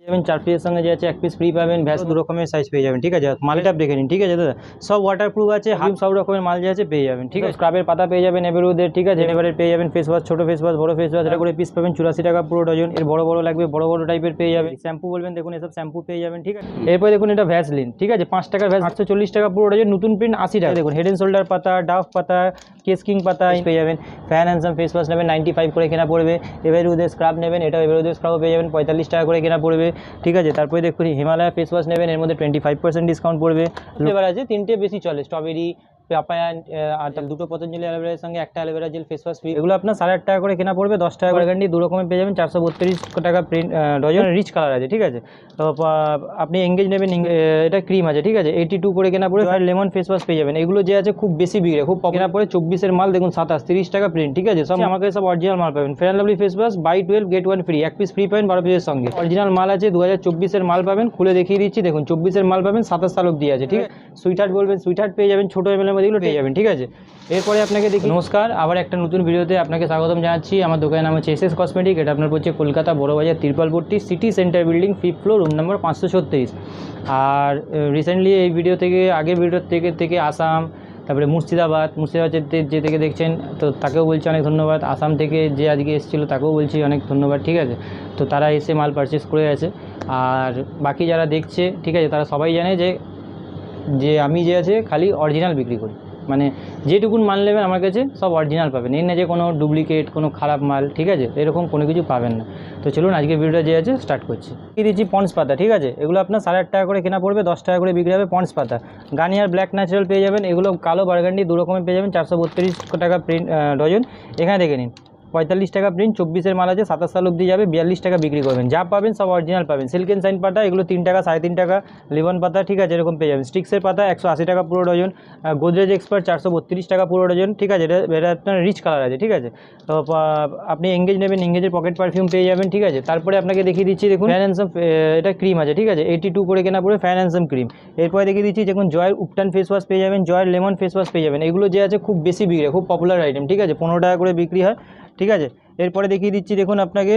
যাবেন 4 পিসের সঙ্গে যে আছে 1 পিস ফ্রি পাবেন, ভ্যাস 2 রকমের সাইজ পেয়ে যাবেন। ঠিক আছে, মালটা দেখে নিন। ঠিক আছে দাদা, সব ওয়াটারপ্রুফ আছে, সব রকমের মাল যে আছে পেয়ে যাবেন। ঠিক আছে, স্ক্রাবের পাতা পেয়ে যাবেন এভেরউডের। ঠিক আছে, এবারের পেয়ে যাবেন ফেস ওয়াশ, ছোটো ফেস ওয়াশ, বড়ো ফেস ওয়াশ, এটা করে পিস পাবেন 84 টাকা পুরো ডজন। এর বড় বড় লাগবে, বড় বড় টাইপের পেয়ে যাবেন। শ্যাম্পু বলবেন, দেখুন এসব শ্যাম্পু পেয়ে যাবেন। ঠিক আছে, এরপরে দেখুন এটা ভ্যাসলিন। ঠিক আছে, 5 টাকার ভ্যাস 840 টাকা পুরো ডজন, নতুন প্রিন্ট 80 টাকা। দেখুন হেড এন্ড শোল্ডার পাতা, ডাভ পাতা, কেস কিং পাতা পেয়ে যাবেন। ফ্যান হ্যান্ডসাম ফেস ওয়াশ নেবেন 95 করে কেনা পড়বে। এভেরউডের স্ক্রাব নেবেন, এটা এভেরউডের স্ক্রাবও পেয়ে যাবেন 45 টাকা করে কেনা পড়বে। ঠিক আছে, তারপরে দেখুন হিমালয় ফেস ওয়াশ নেবেন, এর মধ্যে 25% ডিসকাউন্ট পড়বে। এবার আছে 3টে বেশি চলে, স্ট্রবেরি, পাপায়া, আর দুটো পতঞ্জলি অ্যালোভেরার সঙ্গে একটা aloe vera gel face wash free. এগুলো আপনার 8.5 টাকা করে কেনা পড়বে, 10 টাকা করে গ্যারান্টি, 2 রকমের পেয়ে যাবেন। 432 টাকা প্রিন্ট ডজন, রিচ কালার আছে। ঠিক আছে, তো আপনি এঙ্গেজ নেবেন, এটা ক্রিম আছে। ঠিক আছে, 82 করে কেনা পড়বে। আর লেমন ফেস ওয়াশ পেয়ে যাবেন। এগুলো যে আছে খুব বেশি বিক্রি, খুব কেনা পড়ে 24-এর মাল, দেখুন 27, 30 টাকা প্রিন্ট। ঠিক আছে, সব আমাকে সব অরিজিনাল মাল পাবেন। Fair Lovely face wash buy 12 get 1 free, 1 piece free পাবেন 12 পিসের সঙ্গে। অরিজিনাল মাল আছে, 2024-এর মাল পাবেন, খুলে দেখিয়ে দিচ্ছি। দেখুন 24-এর মাল পাবেন, 27 সাল অব্দি আছে। ঠিক আছে, সুইটহার্ট বলবেন, সুইটহার্ট পেয়ে যাবেন, ছোটো এমএলের মধ্যে এগুলো পেয়ে যাবেন। ঠিক আছে, এরপরে আপনাকে দেখি। নমস্কার, আবার একটা নতুন ভিডিওতে আপনাকে স্বাগতম জানাচ্ছি। আমার দোকানের নাম হচ্ছে এসএস কসমেটিক। এটা আপনার হচ্ছে Kolkata Burrabazar Tirpalpatti city centre building, 5th floor, room number 536। আর রিসেন্টলি এই ভিডিও থেকে, আগের ভিডিও থেকে আসাম, তারপরে মুর্শিদাবাদ যে থেকে দেখছেন, তো তাকেও বলছি অনেক ধন্যবাদ। আসাম থেকে যে আজকে এসেছিলো তাকেও বলছি অনেক ধন্যবাদ। ঠিক আছে, তো তারা এসে মাল পারচেস করে গেছে। আর বাকি যারা দেখছে, ঠিক আছে, তারা সবাই জানে যে আমি যে আছে খালি অরিজিনাল বিক্রি করি, মানে যেটুকুন মাল নেবেন আমার কাছে সব অরিজিনাল পাবেন, এর না যে কোনো ডুপ্লিকেট, কোনো খারাপ মাল। ঠিক আছে, এরকম কোনো কিছু পাবেন না। তো চলুন আজকে ভিডিওটা যে আছে স্টার্ট করছি। দিচ্ছি পন্স পাতা। ঠিক আছে, এগুলো আপনার 8.5 টাকা করে কেনা পড়বে, 10 টাকা করে বিক্রি হবে। পন্স পাতা, গার্নিয়ার ব্ল্যাক ন্যাচারাল পেয়ে যাবেন। এগুলো কালো বার্গান্ডি 2 রকমের পেয়ে যাবেন, 432 টাকা প্রিন্ট ডজন। এখানে দেখে নিন 45 টাকা প্রিন্ট, 24-এর মাল আছে, 27 সাল অব্দি যাবে, 42 টাকা বিক্রি করবেন। যা পাবেন সব অরিজিনাল পাবেন। সিল্ক এন্ড শাইন পাতা, এগুলো 3 টাকা, 3.5 টাকা। লিমন পাতা, ঠিক আছে, এরকম পেয়ে যাবেন। স্টিক্সের পাতা 180 টাকা পুরো ডজন। গোদরেজ এক্সপার্ট 432 টাকা পুরো ডজন। ঠিক আছে, এটা আপনার রিচ কালার আছে। ঠিক আছে, তো আপনি এঙ্গেজ নেবেন, এঙ্গেজের পকেট পারফিউম পেয়ে যাবেন। ঠিক আছে, তারপরে আপনাকে দেখিয়ে দিচ্ছি, দেখুন ফ্যান হ্যান্ডসাম, এটা ক্রিম আছে। ঠিক আছে, 82 করে কেনা পড়বে ফ্যান হ্যান্ডসাম ক্রিম। এরপরে দেখিয়ে দিচ্ছি, দেখুন জয়ের উপটান ফেস ওয়াশ পেয়ে যাবেন, জয়ের লেমন ফেস ওয়াশ পেয়ে যাবেন। এগুলো যে আছে খুব বেশি বিক্রি, খুব পপুলার আইটেম। ঠিক আছে, 15 টাকা করে বিক্রি হয়। ঠিক আছে, এরপরে দেখিয়ে দিচ্ছি, দেখুন আপনাকে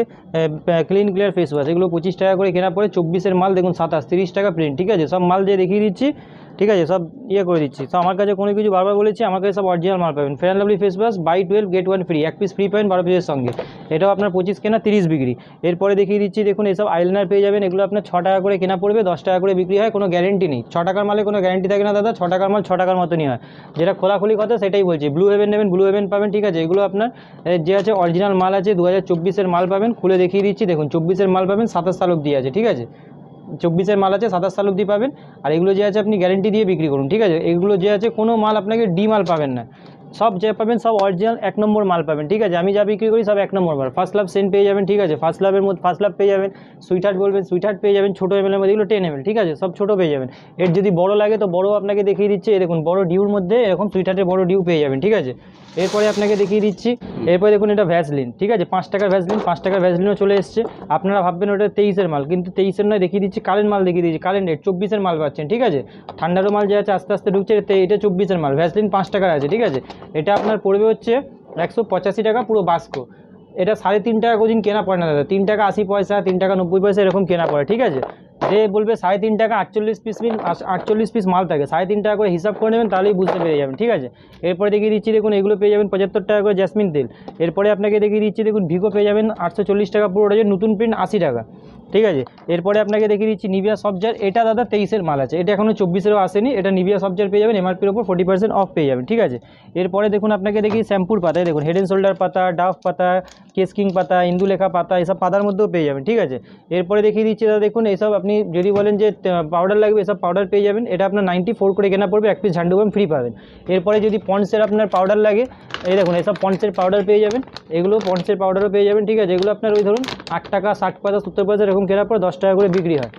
ক্লিন ক্লিয়ার ফেস ওয়াশ, এগুলো 25 টাকা করে কেনা পড়ে, 24-এর মাল, দেখুন 27, 30 টাকা প্রিন্ট। ঠিক আছে, সব মাল দিয়ে দেখিয়ে দিচ্ছি। ঠিক আছে, সব করে দিচ্ছি। তো আমার কাছে কোনো কিছু বারবার বলেছি, আমার কাছে সব অরিজিনাল মাল পাবেন। Fair Lovely face wash buy 12 get 1 free, 1 piece free পাবেন 12 পিসের সঙ্গে। এটাও আপনার 25 কেনা, 30 বিক্রি। এরপরে দেখিয়ে দিচ্ছি, দেখুন এসব আইলাইনার পেয়ে যাবেন। এগুলো আপনার 6 টাকা করে কেনা পড়বে, 10 টাকা করে বিক্রি হয়, কোনো গ্যারেন্টি নেই। 6 টাকার মালে কোনো গ্যারেন্টি থাকে না দাদা, 6 টাকার মাল 6 টাকার মতনই হয়, যেটা খোলাখুলি কথা সেটাই বলছি। ব্লু হেভেন নেবেন, ব্লু হেভেন পাবেন। ঠিক আছে, এগুলো আপনার যে আছে অরিজিনাল মাল আছে, 2024-এর মাল পাবেন, খুলে দেখিয়ে দিচ্ছি। দেখুন 24-এর মাল পাবেন, 27 সাল অব্দি আছে। ঠিক আছে, 24-এর মাল আছে, 27 সাল অব্দি পাবেন। আর এগুলো যে আছে আপনি গ্যারেন্টি দিয়ে বিক্রি করুন। ঠিক আছে, এগুলো যে আছে কোনো মাল আপনাকে ডি মাল পাবেন না, সব যা পাবেন সব অরিজিনাল 1 নম্বর মাল পাবেন। ঠিক আছে, আমি যা বিক্রি করি সব 1 নম্বর মাল। ফার্স্ট লাভ সেন্ট পেয়ে যাবেন। ঠিক আছে, ফার্স্ট লাভের মধ্যে ফার্স্ট লাভ পেয়ে যাবেন। সুইটহার্ট বলবেন, সুইটহার্ট পেয়ে যাবেন, ছোটো এমএলের মধ্যে, এগুলো 10 ml। ঠিক আছে, সব ছোটো পেয়ে যাবেন। এর যদি বড় লাগে তো বড় আপনাকে দেখিয়ে দিচ্ছি। দেখুন বড় ডিউর মধ্যে এরকম সুইটহার্টের বড় ডিউ পেয়ে যাবেন। ঠিক আছে, এরপরে আপনাকে দেখিয়ে দিচ্ছি। এরপরে দেখুন এটা ভ্যাসলিন। ঠিক আছে, 5 টাকার ভ্যাসলিন, 5 টাকার ভ্যাসলিনও চলে এসছে। আপনারা ভাববেন ওটা 23-এর মাল, কিন্তু 23-এর নয়, দেখিয়ে দিচ্ছি কারেন্ট মাল, দেখিয়ে দিচ্ছি কারেন্ট রেট, 24-এর মাল পাচ্ছেন। ঠিক আছে, ঠান্ডারও মাল যে আছে আস্তে আস্তে ঢুকছে, এটা 24-এর মাল। ভ্যাসলিন 5 টাকার আছে। ঠিক আছে, এটা আপনার পড়বে হচ্ছে 185 টাকা পুরো বাস্ক। এটা 3.5 টাকা কোদিন কেনা পড়ে না দাদা, 3 টাকা 80 পয়সা, 3 টাকা 90 পয়সা এরকম কেনা পড়ে। ঠিক আছে, যে বলবে 3.5 টাকা 48 পিস মাল থাকে, 3.5 টাকা করে হিসাব করে নেবেন, তাহলেই বুঝতে পেরে যাবেন। ঠিক আছে, এরপরে দেখিয়ে দিচ্ছি, দেখুন এগুলো পেয়ে যাবেন 75 টাকা করে জ্যাসমিন তেল। এরপরে আপনাকে দেখিয়ে দিচ্ছি, দেখুন ভিগো পেয়ে যাবেন 840 টাকা পুরো ডজন, নতুন প্রিন্ট 80 টাকা। ঠিক আছে, এরপরে আপনাকে দেখিয়ে দিচ্ছি নিভিয়া সফটজার। এটা দাদা 23-এর মাল আছে, এটা এখনও 24-এরও আসেনি। এটা নিভিয়া সফটজার পেয়ে যাবেন, এমআরপির ওপর 40% অফ পেয়ে যাবেন। ঠিক আছে, এরপরে দেখুন আপনাকে দেখি শ্যাম্পুর পাতায়, দেখুন হেড এন্ড শোল্ডার পাতা, ডাভ পাতা, কেস কিং পাতা, ইন্দুলেখা পাতা, এসব পাতার মধ্যেও পেয়ে যাবেন। ঠিক আছে, এরপরে দেখিয়ে দিচ্ছি দাদা, দেখুন এসব আপনি যদি বলেন যে পাউডার লাগবে, এসব পাউডার পেয়ে যাবেন। এটা আপনার 94 করে কেনা পড়বে, 1 পিস ঝান্ডু বাম ফ্রি পাবেন। এরপরে যদি পন্ডসের আপনার পাউডার লাগে, এই দেখুন এসব পন্ডসের পাউডার পেয়ে যাবেন, এগুলো পন্ডসের পাউডারও পেয়ে যাবেন। ঠিক আছে, এগুলো আপনার ওই ধরুন 8 টাকা 60 পয়সা 70 পয়সা এরকম কেনার পর 10 টাকা করে বিক্রি হয়।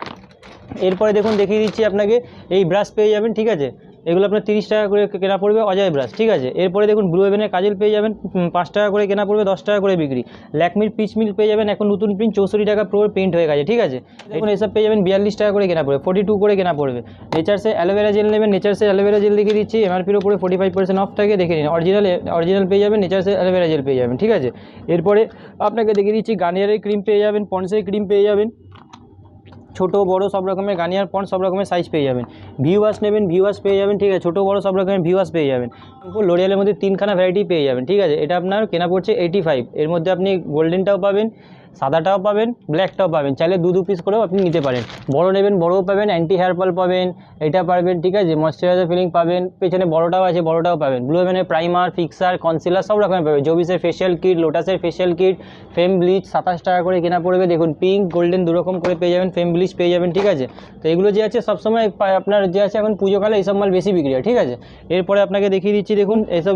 এরপরে দেখুন দেখিয়ে দিচ্ছি আপনাকে এই ব্রাশ পেয়ে যাবেন। ঠিক আছে, এগুলো আপনার 30 টাকা করে কেনা পড়বে, অজয় ব্রাশ। ঠিক আছে, এরপরে দেখুন ব্লু হেভেনের কাজল পেয়ে যাবেন, 5 টাকা করে কেনা পড়বে, 10 টাকা করে বিক্রি। ল্যাকমির পিচ মিল পেয়ে যাবেন, এখন নতুন প্রিন্ট 64 টাকা পুরো প্রিন্ট হয়ে গেছে। ঠিক আছে, দেখুন এসব পেয়ে যাবেন 42 টাকা করে কেনা পড়বে, 42 করে কেনা পড়বে। নেচার্সের অ্যালোভেরা জেল নেবেন, নেচার্সের অ্যালোভেরা জেল দেখিয়ে দিচ্ছি, এমআরপির উপরে 45% অফ থাকে, দেখে নিন। অরিজিনাল পেয়ে যাবেন, নেচার্সের অ্যালোভেরা জেল পেয়ে যাবেন। ঠিক আছে, এরপরে আপনাকে দেখিয়ে দিচ্ছি গার্নিয়ারের ক্রিম পেয়ে যাবেন, পন্ডসের ক্রিম পেয়ে যাবেন। ছোটো বড়ো সব রকমের গার্নিয়ার পন্ড সব রকমের সাইজ পেয়ে যাবেন। ভিউ ওয়াশ নেবেন, ভিউ ওয়াশ পেয়ে যাবেন, ঠিক আছে, ছোটো বড়ো সব রকমের ভিউ ওয়াশ পেয়ে যাবেন। লোরিয়ালের মধ্যে 3খানা ভ্যারাইটি পেয়ে যাবেন, ঠিক আছে। এটা আপনার কেনা পড়ছে 85। এর মধ্যে আপনি গোল্ডেনটাও পাবেন, সাদাটাও পাবেন, ব্ল্যাকটাও পাবেন, চাইলে দু পিস করেও আপনি নিতে পারেন। বড় নেবেন বড়ও পাবেন, অ্যান্টি হেয়ার ফল পাবেন, এটা পাবেন, ঠিক আছে, ময়শ্চারাইজার ফিলিং পাবেন, পেছনে বড়টাও আছে, বড়টাও পাবেন। ব্লু হেভেনের প্রাইমার, ফিক্সার, কনসিলার সব রকমের পাবেন। জবিসের ফেশিয়াল কিট, লোটাসের ফেশিয়াল কিট, ফেম ব্লিচ 27 টাকা করে কেনা পড়বে। দেখুন পিঙ্ক গোল্ডেন দুরকম করে পেয়ে যাবেন, ফেম ব্লিচ পেয়ে যাবেন, ঠিক আছে। তো এগুলো যে আছে সবসময় আপনার যে আছে এখন পুজোকালে এইসব মাল বেশি বিক্রি হয়, ঠিক আছে। এরপরে আপনাকে দেখিয়ে দিচ্ছি, দেখুন এইসব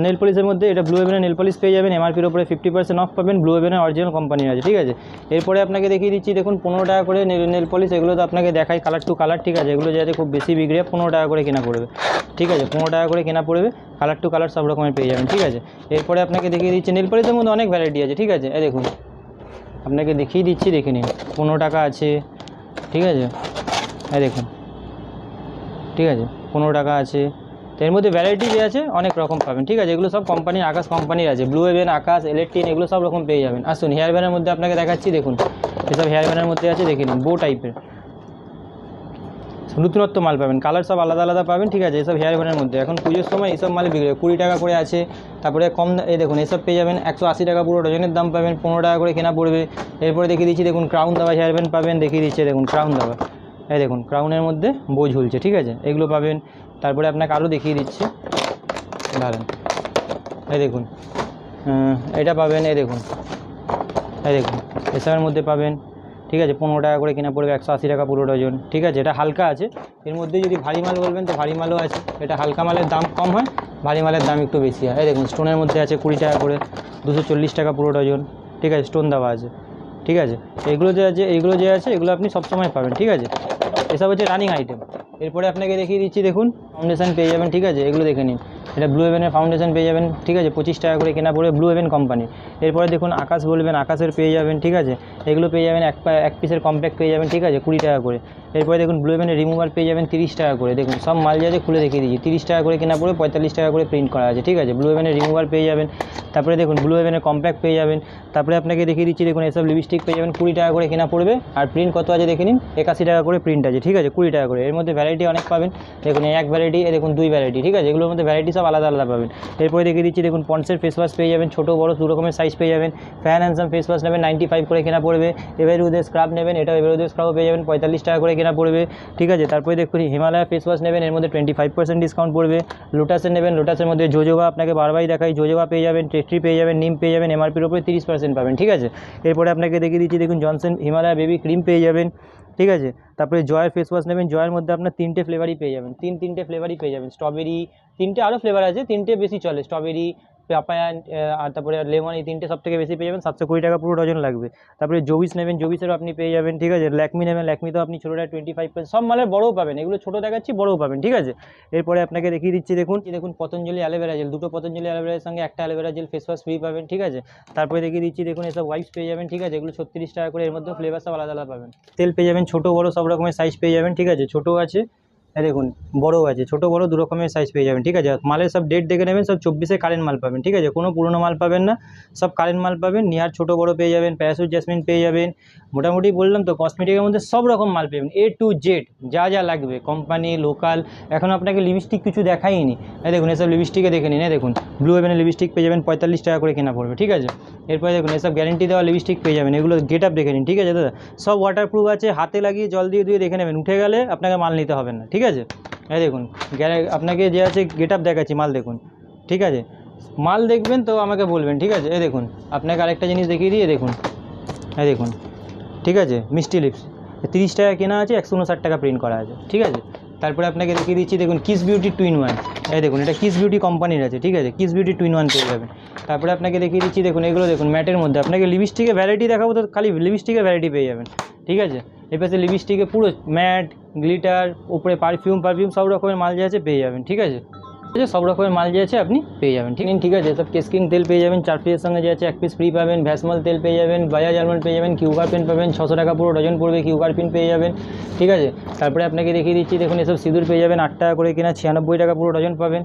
নেল পলিশের মধ্যে এটা ব্লু হেভেনের নেল পলিশ পেয়ে যাবেন, এমআরপির উপরে 50% অফ পাবেন, ব্লু হেভেনের অরিজিনাল কোম্পানি আছে, ঠিক আছে। এরপরে আপনাকে দেখিয়ে দিচ্ছি, দেখুন 15 টাকা করে নেল পলিশ, এগুলো তো আপনাকে দেখাই কালার টু কালার, ঠিক আছে। এগুলো যাতে খুব বেশি বিক্রি হয় 15 টাকা করে কেনা পড়বে, ঠিক আছে, 15 টাকা করে কেনা পড়বে, কালার টু কালার সব রকমের পেয়ে যাবেন, ঠিক আছে। এরপরে আপনাকে দেখিয়ে দিচ্ছি নেল পলিশের মধ্যে অনেক ভ্যারাইটি আছে, ঠিক আছে। এই দেখুন আপনাকে দেখিয়ে দিচ্ছি, দেখে নিন। 15 টাকা আছে, ঠিক আছে, এই দেখুন, ঠিক আছে, 15 টাকা আছে। তো এর মধ্যে ভ্যারাইটি যে আছে অনেক রকম পাবেন, ঠিক আছে। এগুলো সব কোম্পানির, আকাশ কোম্পানির আছে, ব্লু হেভেন, আকাশ, ইলেকট্রিন, এগুলো সব রকম পেয়ে যাবেন। আসুন হেয়ার ব্যানের মধ্যে আপনাকে দেখাচ্ছি, দেখুন এসব হেয়ার ব্যানের মধ্যে আছে, দেখে নিন, বো টাইপের নতুনত্ব মাল পাবেন, কালার সব আলাদা আলাদা পাবেন, ঠিক আছে। এসব হেয়ার ব্যানের মধ্যে এখন পুজোর সময় এইসব মাল বিক্রি হয় 20 টাকা করে আছে। তারপরে কম এই দেখুন এসব পেয়ে যাবেন 180 টাকা পুরো ডজনের দাম পাবেন, 15 টাকা করে কেনা পড়বে। এরপরে দেখিয়ে দিচ্ছি, দেখুন ক্রাউন দাবা হেয়ার ব্যান্ড পাবেন, দেখিয়ে দিচ্ছে, দেখুন ক্রাউন দাবা, এই দেখুন ক্রাউনের মধ্যে বো ঝুলছে, ঠিক আছে, এগুলো পাবেন। তারপরে আপনাকে আরও দেখিয়ে দিচ্ছি, দাঁড়ান, এই দেখুন এটা পাবেন, এই দেখুন, এই দেখুন এসবের মধ্যে পাবেন, ঠিক আছে, 15 টাকা করে কেনা পড়বে, 180 টাকা পুরো ডজন, ঠিক আছে। এটা হালকা আছে, এর মধ্যে যদি ভারী মাল বলবেন তো ভারী মালও আছে। এটা হালকা মালের দাম কম হয়, ভারী মালের দাম একটু বেশি হয়। এই দেখুন স্টোনের মধ্যে আছে 20 টাকা করে, 240 টাকা পুরো ডজন, ঠিক আছে, স্টোন দেওয়া আছে, ঠিক আছে। এগুলো যে আছে, এগুলো আপনি সবসময় পাবেন, ঠিক আছে। এসব হচ্ছে রানিং আইটেম। এরপরে আপনাকে দেখিয়ে দিচ্ছি, দেখুন ফাউন্ডেশন পেয়ে যাবেন, ঠিক আছে, এগুলো দেখে নিন। এটা ব্লু হেভেনের ফাউন্ডেশন পেয়ে যাবেন, ঠিক আছে, 25 টাকা করে কেনা পড়বে, ব্লু হেভেন কোম্পানি। এরপরে দেখুন আকাশ বলবেন, আকাশের পেয়ে যাবেন, ঠিক আছে, এগুলো পেয়ে যাবেন এক পিসের কম্প্যাক্ট পেয়ে যাবেন, ঠিক আছে, 20 টাকা করে। এরপরে দেখুন ব্লু হেভেনের রিমুভার পেয়ে যাবেন 30 টাকা করে। দেখুন সব মাল যাচ্ছে খুলে দেখিয়ে দিচ্ছি, 30 টাকা করে কেনা পড়বে, 45 টাকা করে প্রিন্ট করা আছে, ঠিক আছে। ব্লু হেভেনের রিমুভার পেয়ে যাবেন। তারপরে দেখুন ব্লু হেভেনের কম্প্যাক্ট পেয়ে যাবেন। তারপরে আপনাকে দেখিয়ে দিচ্ছি, দেখুন এসব লিপস্টিক পেয়ে যাবেন 20 টাকা করে কেনা পড়বে, আর প্রিন্ট কত আছে দেখে নিন, 81 টাকা করে প্রিন্ট আছে, ঠিক আছে, 20 টাকা করে। এর মধ্যে ভ্যারাইটি অনেক পাবেন, দেখুন এক ভ্যারাইটি, দেখুন 2 ভ্যারাইটি, ঠিক আছে, এগুলোর মধ্যে ভ্যারাইটি সব আলাদা আলাদা পাবেন। এরপরে দেখিয়ে দিচ্ছি, দেখুন পন্ডসের ফেস ওয়াশ পেয়ে যাবেন, ছোটো বড়ো 2 রকমের সাইজ পেয়ে যাবেন। ফ্যান হ্যান্ডসাম ফেস ওয়াশ নেবেন 95 করে কেনা পড়বে। এভারউডের স্ক্রাব নেবেন, এটা এভারউডের স্ক্রাবও পেয়ে যাবেন 45 টাকা করে কেনা পড়বে, ঠিক আছে। তারপরে দেখুন হিমালয়া ফেস ওয়াশ নেবেন, এর মধ্যে 25% ডিসকাউন্ট পড়বে। লোটাসের নেবেন, লোটাসের মধ্যে জোজোবা, আপনাকে বারবারই দেখাই, জোজোবা পেয়ে যাবেন, টেস্ট্রি পেয়ে যাবেন, নিম পেয়ে যাবেন, এমআরপির উপরে 30% পাবেন, ঠিক আছে। এরপরে আপনাকে দেখিয়ে দিচ্ছি, দেখুন জনসন হিমালয়া বেবি ক্রিম পেয়ে যাবেন, ঠিক আছে। তারপরে জয়ের ফেস ওয়াশ নেবেন, জয়ের মধ্যে আপনার 3টে ফ্লেভারই পেয়ে যাবেন, তিনটে ফ্লেভারই পেয়ে যাবেন, স্ট্রবেরি, 3টে আরও ফ্লেভার আছে, 3টে বেশি চলে, স্ট্রবেরি, পাপায়া আর তারপরে লেমন, এই 3টে সব থেকে বেশি পেয়ে যাবেন, 720 টাকা পুরো ডজন লাগবে। তারপরে জবিস নেবেন, জবিসেরও আপনি পেয়ে যাবেন, ঠিক আছে। ল্যাকমি নেবেন, ল্যাকমিতেও আপনি ছোটোটা 25%, সব মালের বড়ও পাবেন, এগুলো ছোটো দেখাচ্ছি, বড়ও পাবেন, ঠিক আছে। এরপরে আপনাকে দেখিয়ে দিচ্ছি, দেখুন পতঞ্জলি অ্যালোভেরা জেল, 2টো পতঞ্জলি অ্যালোভেরার সঙ্গে একটা aloe vera gel face wash free পাবেন, ঠিক আছে। তারপরে দেখিয়ে দিচ্ছি, দেখুন এসব ওয়াইপস পেয়ে যাবেন, ঠিক আছে, এগুলো 36 টাকা করে, এর মধ্যেও ফ্লেভার সব আলাদা আলাদা পাবেন। তেল পেয়ে যাবেন ছোটো বড়ো সব রকমের সাইজ পেয়ে যাবেন, ঠিক আছে, ছোটো আছে, দেখুন বড়ও আছে, ছোটো বড়ো 2 রকমের সাইজ পেয়ে যাবেন, ঠিক আছে। মালের সব ডেট দেখে নেবেন, সব 24-এ কারেন্ট মাল পাবেন, ঠিক আছে, কোনো পুরনো মাল পাবেন না, সব কারেন্ট মাল পাবেন। নিহার ছোটো বড়ো পেয়ে যাবেন, প্যারাসুট জেসমিন পেয়ে যাবেন, মোটামুটি বললাম তো কসমেটিকের মধ্যে সব রকম মাল পেয়ে যাবেন, A to Z যা যা লাগবে, কোম্পানি লোকাল। এখন আপনাকে লিপস্টিক কিছু দেখাইনি, দেখুন এসব লিপস্টিকে দেখে নিন, দেখুন ব্লু হেভেনের লিপস্টিক পেয়ে যাবেন 45 টাকা করে কেনা পড়বে, ঠিক আছে। এরপরে দেখুন এসব গ্যারেন্টি দেওয়া লিপস্টিক পেয়ে যাবেন, এগুলো গেট আপ দেখে নিন, ঠিক আছে দাদা, সব ওয়াটারপ্রুফ আছে, হাতে লাগিয়ে জল দিয়ে দেখে নেবেন, উঠে গেলে আপনাকে মাল নিতে হবে না, ঠিক আছে। এই দেখুন আপনাকে যে আছে গেট আপ দেখাচ্ছি, মাল দেখুন, ঠিক আছে, মাল দেখবেন তো আমাকে বলবেন, ঠিক আছে। এই দেখুন আপনাকে আরেকটা জিনিস দেখিয়ে দিই, দেখুন এই দেখুন, ঠিক আছে, মিষ্টি লিপস 30 টাকা কেনা আছে, 159 টাকা প্রিন্ট করা আছে, ঠিক আছে। তারপরে আপনাকে দেখিয়ে দিচ্ছি, দেখুন কিস বিউটি 2-in-1, এই দেখুন এটা কিস বিউটি কোম্পানির আছে, ঠিক আছে, কিস বিউটি 2-in-1 পেয়ে যাবেন। তারপরে আপনাকে দেখিয়ে দিচ্ছি, দেখুন এগুলো দেখুন ম্যাটের মধ্যে, আপনাকে লিপস্টিকের ভ্যারাইটি দেখাবো তো খালি লিপস্টিকের ভ্যারাইটি পেয়ে যাবেন, ঠিক আছে। এর পাশে লিপস্টিকে পুরো ম্যাট, গ্লিটার, উপরে পারফিউম সব রকমের মাল যে আছে পেয়ে যাবেন, ঠিক আছে, সব রকমের মাল যে আছে আপনি পেয়ে যাবেন, ঠিক আছে। সব কেসকিং তেল পেয়ে যাবেন, 4 পিসের সঙ্গে যে আছে 1 পিস ফ্রি পাবেন, ভ্যাসমল তেল পেয়ে যাবেন, বাজাজ আলমন্ড পেয়ে যাবেন, কিউকার পেন পাবেন, 600 টাকা পুরো ডজন পড়বে, কিউকার পেন পেয়ে যাবেন, ঠিক আছে। তারপরে আপনাকে দেখিয়ে দিচ্ছি, দেখুন এসব সিঁদুর পেয়ে যাবেন 8 টাকা করে কিনা, 96 টাকা পুরো ডজন পাবেন।